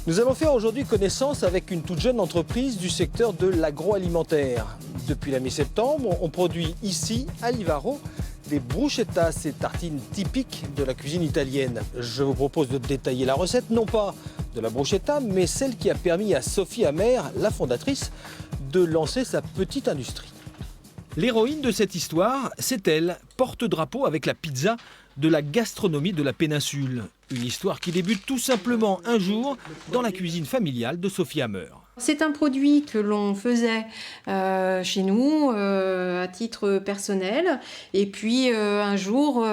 Nous allons faire aujourd'hui connaissance avec une toute jeune entreprise du secteur de l'agroalimentaire. Depuis la mi-septembre, on produit ici, à Livaro, des bruschettas, ces tartines typiques de la cuisine italienne. Je vous propose de détailler la recette, non pas de la bruschetta, mais celle qui a permis à Sophie Amer, la fondatrice, de lancer sa petite industrie. L'héroïne de cette histoire, c'est elle, porte-drapeau avec la pizza de la gastronomie de la péninsule. Une histoire qui débute tout simplement un jour dans la cuisine familiale de Sophie Amer. C'est un produit que l'on faisait chez nous à titre personnel. Et puis un jour,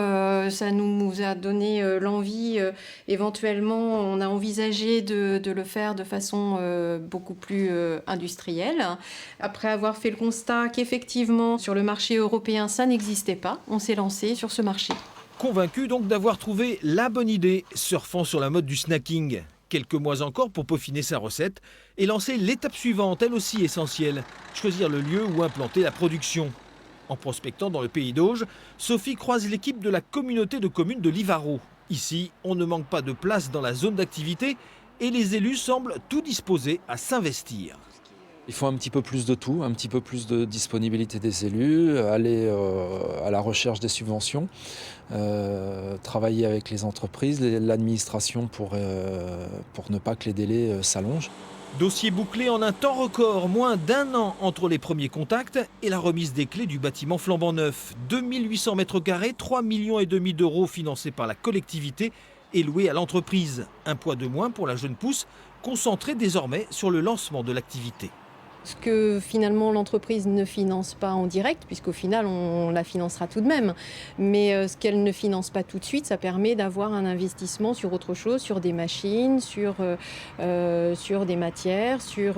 ça nous a donné l'envie. Éventuellement, on a envisagé de le faire de façon beaucoup plus industrielle. Après avoir fait le constat qu'effectivement, sur le marché européen, ça n'existait pas, on s'est lancé sur ce marché. Convaincu donc d'avoir trouvé la bonne idée, surfant sur la mode du snacking. Quelques mois encore pour peaufiner sa recette et lancer l'étape suivante, elle aussi essentielle, choisir le lieu où implanter la production. En prospectant dans le pays d'Auge, Sophie croise l'équipe de la communauté de communes de Livaro. Ici, on ne manque pas de place dans la zone d'activité et les élus semblent tout disposés à s'investir. Il faut un petit peu plus de tout, un petit peu plus de disponibilité des élus, aller à la recherche des subventions, travailler avec les entreprises, l'administration pour ne pas que les délais s'allongent. Dossier bouclé en un temps record, moins d'un an entre les premiers contacts et la remise des clés du bâtiment flambant neuf. 2800 mètres carrés, 3,5 millions d'euros financés par la collectivité et loués à l'entreprise. Un poids de moins pour la jeune pousse, concentrée désormais sur le lancement de l'activité. Ce que finalement l'entreprise ne finance pas en direct, puisqu'au final on la financera tout de même. Mais ce qu'elle ne finance pas tout de suite, ça permet d'avoir un investissement sur autre chose, sur des machines, sur des matières, sur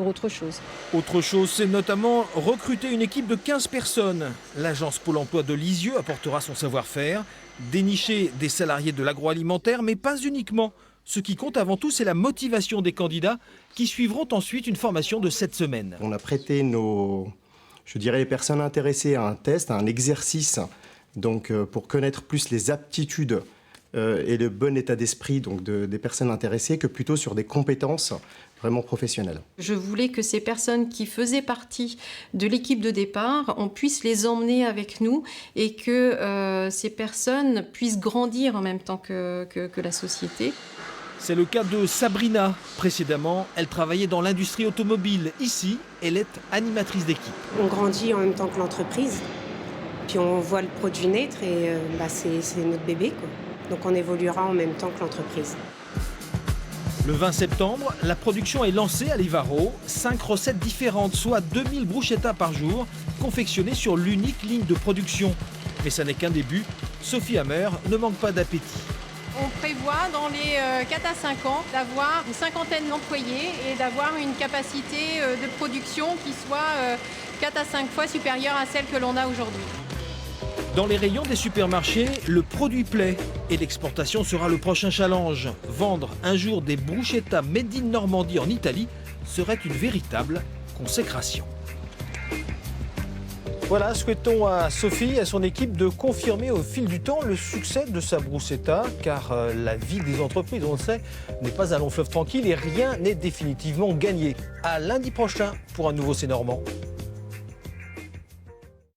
autre chose. Autre chose, c'est notamment recruter une équipe de 15 personnes. L'agence Pôle emploi de Lisieux apportera son savoir-faire, dénicher des salariés de l'agroalimentaire, mais pas uniquement. Ce qui compte avant tout, c'est la motivation des candidats qui suivront ensuite une formation de 7 semaines. On a prêté les personnes intéressées à un test, à un exercice, donc pour connaître plus les aptitudes et le bon état d'esprit des personnes intéressées que plutôt sur des compétences vraiment professionnelles. Je voulais que ces personnes qui faisaient partie de l'équipe de départ, on puisse les emmener avec nous et que ces personnes puissent grandir en même temps que la société. C'est le cas de Sabrina. Précédemment, elle travaillait dans l'industrie automobile. Ici, elle est animatrice d'équipe. On grandit en même temps que l'entreprise. Puis on voit le produit naître et c'est notre bébé, quoi. Donc on évoluera en même temps que l'entreprise. Le 20 septembre, la production est lancée à Livaro. 5 recettes différentes, soit 2000 bruschettas par jour, confectionnées sur l'unique ligne de production. Mais ça n'est qu'un début. Sophie Amer ne manque pas d'appétit. On prévoit dans les 4 à 5 ans d'avoir une cinquantaine d'employés et d'avoir une capacité de production qui soit 4 à 5 fois supérieure à celle que l'on a aujourd'hui. Dans les rayons des supermarchés, le produit plaît et l'exportation sera le prochain challenge. Vendre un jour des bruschettas made in Normandie en Italie serait une véritable consécration. Voilà, souhaitons à Sophie et à son équipe de confirmer au fil du temps le succès de sa bruschetta, car la vie des entreprises, on le sait, n'est pas un long fleuve tranquille et rien n'est définitivement gagné. À lundi prochain pour un nouveau C'est Normand.